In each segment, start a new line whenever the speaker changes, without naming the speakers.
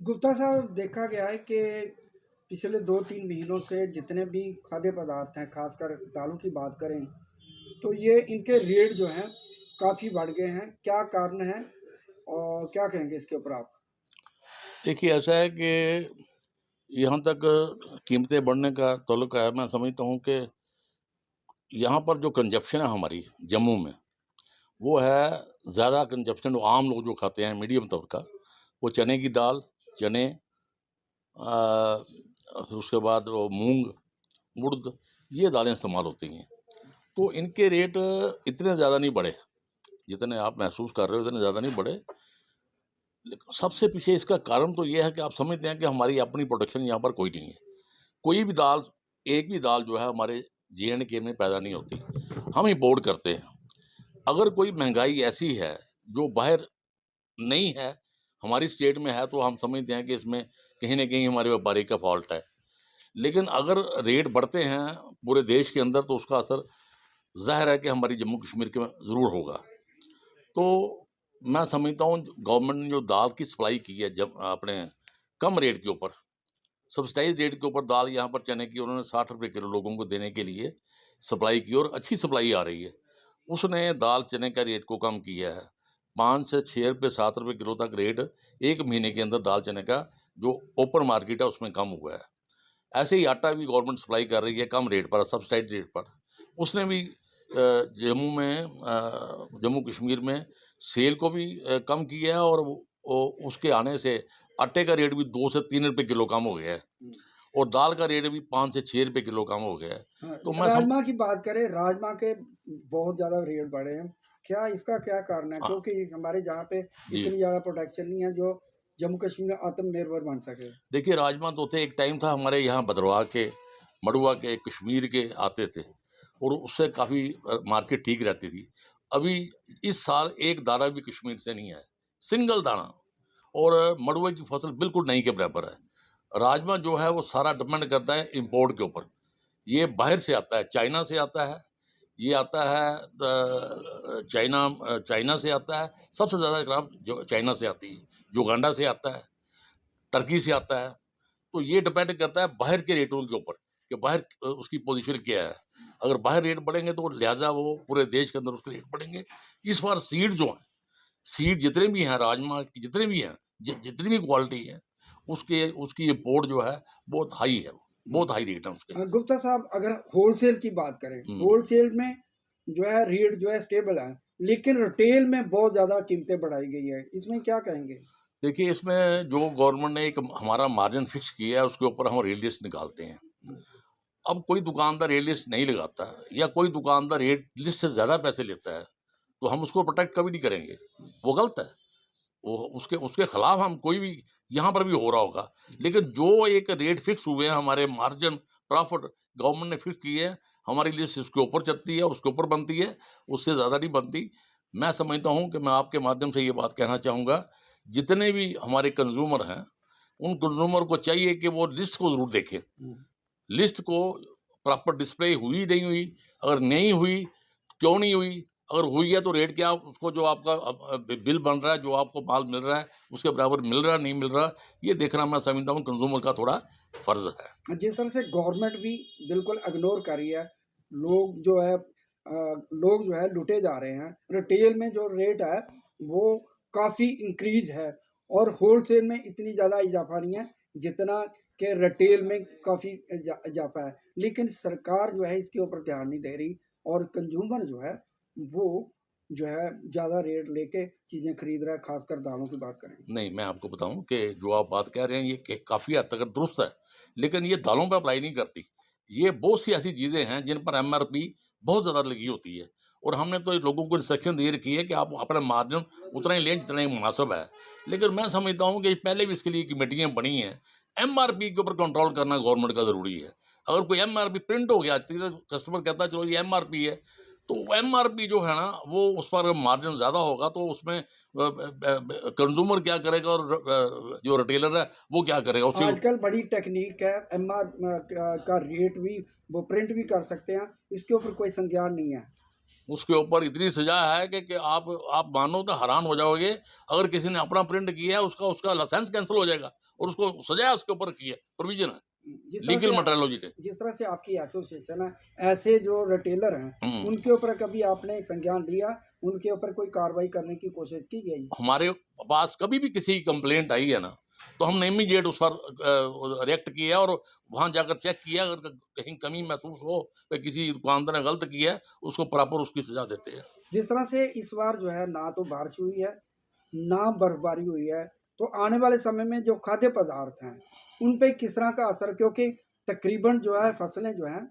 गुप्ता साहब, देखा गया है कि पिछले 2-3 महीनों से जितने भी खाद्य पदार्थ हैं, खासकर दालों की बात करें, तो ये इनके रेट जो हैं काफ़ी बढ़ गए हैं। क्या कारण है और क्या कहेंगे इसके ऊपर आप?
देखिए, ऐसा है कि यहाँ तक कीमतें बढ़ने का ताल्लुक है। मैं समझता हूँ कि यहाँ पर जो कंजप्शन है हमारी जम्मू में, वो है ज़्यादा कंजप्शन। आम लोग जो खाते हैं, मीडियम तबका, वो चने की दाल, चने, अ, उसके बाद वो मूंग, उड़द, ये दालें इस्तेमाल होती हैं। तो इनके रेट इतने ज़्यादा नहीं बढ़े, जितने आप महसूस कर रहे हो इतने ज़्यादा नहीं बढ़े। लेकिन सबसे पीछे इसका कारण तो ये है कि आप समझते हैं कि हमारी अपनी प्रोडक्शन यहाँ पर कोई नहीं है। कोई भी दाल, एक भी दाल जो है हमारे जे.एंड.के में पैदा नहीं होती, हम इम्पोर्ट करते हैं। अगर कोई महंगाई ऐसी है जो बाहर नहीं है, हमारी स्टेट में है, तो हम समझते हैं कि इसमें कहीं न कहीं हमारे व्यापारी का फॉल्ट है। लेकिन अगर रेट बढ़ते हैं पूरे देश के अंदर, तो उसका असर ज़ाहिर है कि हमारी जम्मू कश्मीर के में ज़रूर होगा। तो मैं समझता हूँ गवर्नमेंट ने जो दाल की सप्लाई की है, जब अपने कम रेट के ऊपर, सब्सिडाइज़ रेट के ऊपर दाल यहाँ पर चने की उन्होंने 60 रुपए किलो लोगों को देने के लिए सप्लाई की, और अच्छी सप्लाई आ रही है। उसने दाल चने का रेट को कम किया है। 5 से 6 रुपए 7 रुपए किलो तक रेट 1 महीने के अंदर दाल चने का जो ओपन मार्केट है उसमें कम हुआ है। ऐसे ही आटा भी गवर्नमेंट सप्लाई कर रही है कम रेट पर, सब्सिडाइज्ड रेट पर। उसने भी जम्मू कश्मीर में सेल को भी कम किया है, और उसके आने से आटे का रेट भी 2 से 3 रुपए किलो कम हो गया है, और दाल का रेट भी 5 से 6 रुपए किलो कम हो गया है।
हाँ,
तो मैं सम
राजमा की बात करें, राजमा के बहुत ज़्यादा रेट बढ़े हैं। क्या इसका क्या कारण है?
हाँ,
क्योंकि हमारे जहाँ पे
जी।
इतनी ज़्यादा प्रोडक्शन नहीं है जो जम्मू कश्मीर में आत्मनिर्भर बन सके।
देखिए, राजमा तो थे, एक टाइम था हमारे यहाँ भदरवाह के, मड़ुआ के, कश्मीर के आते थे, और उससे काफ़ी मार्केट ठीक रहती थी। अभी इस साल एक दाना भी कश्मीर से नहीं आया, सिंगल दाना। और मड़ुए की फसल बिल्कुल नहीं के बराबर है। राजमा जो है वो सारा डिपेंड करता है इम्पोर्ट के ऊपर। ये बाहर से आता है, चाइना से आता है, ये आता है चाइना से आता है। सबसे ज़्यादा क्रॉप जो चाइना से आती है, युगांडा से आता है, टर्की से आता है। तो ये डिपेंड करता है बाहर के रेटों के ऊपर, कि बाहर उसकी पोजीशन क्या है। अगर बाहर रेट बढ़ेंगे तो लिहाजा वो पूरे देश के अंदर उसके रेट बढ़ेंगे। इस बार सीड जो है, सीड जितने भी हैं, राजमा की जितने भी हैं, जितनी भी क्वालिटी है, उसके उसकी इम्पोर्ट जो है बहुत हाई है, बहुत हाई रेट है उसके।
गुप्ता साहब, अगर होलसेल की बात करें,
हम्म।
होलसेल में जो है रेट जो है स्टेबल है, लेकिन रिटेल में बहुत ज़्यादा कीमतें बढ़ाई गई है। इसमें क्या कहेंगे?
देखिए, इसमें जो गवर्नमेंट ने एक हमारा मार्जिन फिक्स किया है, उसके ऊपर हम रेट लिस्ट निकालते हैं। अब कोई दुकानदार रेट लिस्ट नहीं लगाता, या कोई दुकानदार रेट लिस्ट से ज़्यादा पैसे लेता है, तो हम उसको प्रोटेक्ट कभी नहीं करेंगे। वो गलत है। वो उसके उसके खिलाफ हम कोई भी, यहाँ पर भी हो रहा होगा। लेकिन जो एक रेट फिक्स हुए हैं, हमारे मार्जिन प्रॉफिट गवर्नमेंट ने फिक्स किए हैं, हमारी लिस्ट उसके ऊपर चलती है, उसके ऊपर बनती है, उससे ज़्यादा नहीं बनती। मैं समझता हूँ कि मैं आपके माध्यम से ये बात कहना चाहूँगा, जितने भी हमारे कंज्यूमर हैं, उन कंज्यूमर को चाहिए कि वो लिस्ट को ज़रूर देखें। लिस्ट को प्रॉपर डिस्प्ले हुई नहीं हुई, अगर नहीं हुई, क्यों नहीं हुई, अगर हुई है तो रेट क्या, उसको जो आपका बिल बन रहा है, जो आपको माल मिल रहा है, उसके बराबर मिल रहा है नहीं मिल रहा, ये देखना मैं समझता हूँ कंज्यूमर का थोड़ा फर्ज है।
जिस तरह से गवर्नमेंट भी बिल्कुल इग्नोर कर रही है, लोग जो है लोग जो है लुटे जा रहे हैं। रिटेल में जो रेट है वो काफ़ी इंक्रीज है, और होलसेल में इतनी ज़्यादा इजाफा नहीं है जितना कि रिटेल में काफ़ी इजाफा है। लेकिन सरकार जो है इसके ऊपर ध्यान नहीं दे रही, और कंज्यूमर जो है वो जो है ज़्यादा रेट लेके चीज़ें खरीद रहा है, खासकर दालों की बात करें।
नहीं, मैं आपको बताऊँ कि जो आप बात कह रहे हैं ये काफ़ी हद तक दुरुस्त है, लेकिन ये दालों पे अप्लाई नहीं करती। ये बहुत सी ऐसी चीज़ें हैं जिन पर एमआरपी बहुत ज़्यादा लगी होती है, और हमने तो लोगों को इंस्ट्रक्शन दे रखी है कि आप अपना मार्जिन उतना ही लें जितना ही मुनासिब है। लेकिन मैं समझता हूँ कि पहले भी इसके लिए कमेटियाँ बनी हैं। एमआरपी के ऊपर कंट्रोल करना गवर्नमेंट का ज़रूरी है। अगर कोई एमआरपी प्रिंट हो गया, तो कस्टमर कहता है चलो ये एमआरपी है, तो एमआरपी जो है ना, वो उस पर मार्जिन ज़्यादा होगा, तो उसमें कंज्यूमर क्या करेगा, और जो रिटेलर है वो क्या करेगा उसे।
आजकल बड़ी टेक्निक है, एमआर का रेट भी वो प्रिंट भी कर सकते हैं, इसके ऊपर कोई संज्ञान नहीं है।
उसके ऊपर इतनी सजा है कि आप मानो तो हैरान हो जाओगे। अगर किसी ने अपना प्रिंट किया है, उसका लाइसेंस कैंसिल हो जाएगा, और उसको सजा उसके ऊपर की है, प्रोविजन है,
जिस तरह
लीगल
से
मेट्रोलॉजी है।
जिस तरह से आपकी एसोसिएशन है, ऐसे जो रिटेलर हैं उनके ऊपर कभी आपने संज्ञान लिया, उनके ऊपर कोई कार्रवाई करने की कोशिश की गई?
हमारे पास कभी भी किसी की कंप्लेंट आई है ना, तो हमने इमीडिएट उस पर रिएक्ट किया और वहां जाकर चेक किया। अगर कहीं कमी महसूस हो कि किसी दुकानदार ने गलत किया है, उसको प्रॉपर उसकी सजा देते हैं।
जिस तरह से इस बार जो है ना तो बारिश हुई है, ना बर्फबारी हुई है, तो आने वाले समय में जो खाद्य पदार्थ हैं उन पे किस तरह का असर, क्योंकि तकरीबन जो है फसलें जो हैं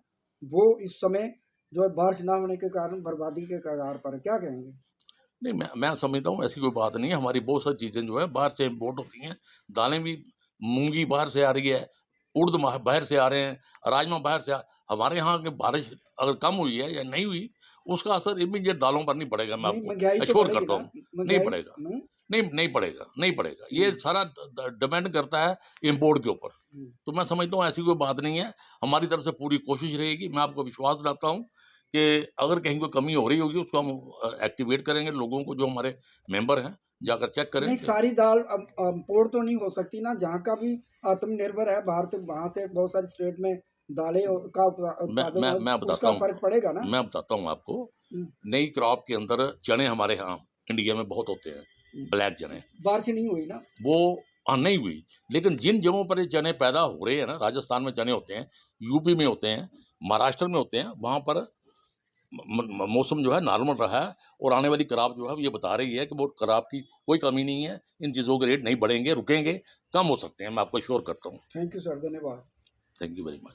वो इस समय जो है बारिश ना होने के कारण बर्बादी के कगार पर है, क्या कहेंगे?
नहीं, मैं समझता हूँ ऐसी कोई बात नहीं है। हमारी बहुत सारी चीज़ें जो है बाहर से इम्पोर्ट होती हैं। दालें भी, मूंगी बाहर से आ रही है, उड़द बाहर से आ रहे हैं, राजमा बाहर से हमारे यहाँ की बारिश अगर कम हुई है या नहीं हुई, उसका असर इमीडिएट दालों पर नहीं पड़ेगा। मैं
नहीं,
आपको
महंगाई तो
एश्योर
बढ़ेगी
करता
ना,
हूँ, नहीं
महंगाई
पड़ेगा। नहीं पड़ेगा। ये सारा डिपेंड करता है इम्पोर्ट के ऊपर। तो मैं समझता हूँ ऐसी कोई बात नहीं है। हमारी तरफ से पूरी कोशिश रहेगी। मैं आपको विश्वास दिलाता हूँ कि अगर कहीं कोई कमी हो रही होगी, उसको हम एक्टिवेट करेंगे। लोगों को, जो हमारे मेंबर हैं, जाकर चेक करें
नहीं,
कि
सारी दाल अब इम्पोर्ट तो नहीं हो सकती ना, जहाँ का भी आत्मनिर्भर है भारत, वहाँ से बहुत सारी स्टेट में दालें का उत्पादन हो,
मैं बताता
उसका
हूँ
फर्क पड़ेगा ना।
आपको।
हम्म,
नई क्रॉप के अंदर चने हमारे यहाँ इंडिया में बहुत होते हैं, ब्लैक चने।
बारिश नहीं हुई ना।
वो नहीं हुई, लेकिन जिन जगहों पर ये चने पैदा हो रहे हैं ना, राजस्थान में चने होते हैं, यूपी में होते हैं, महाराष्ट्र में होते हैं, वहाँ पर मौसम जो है नॉर्मल रहा है। और आने वाली क्रॉप जो है ये बता रही है कि वो क्रॉप की कोई कमी नहीं है। इन चीज़ों के रेट नहीं बढ़ेंगे, रुकेंगे, कम हो सकते हैं। मैं आपको श्योर करता हूँ।
थैंक यू सर, धन्यवाद।
Thank you very much.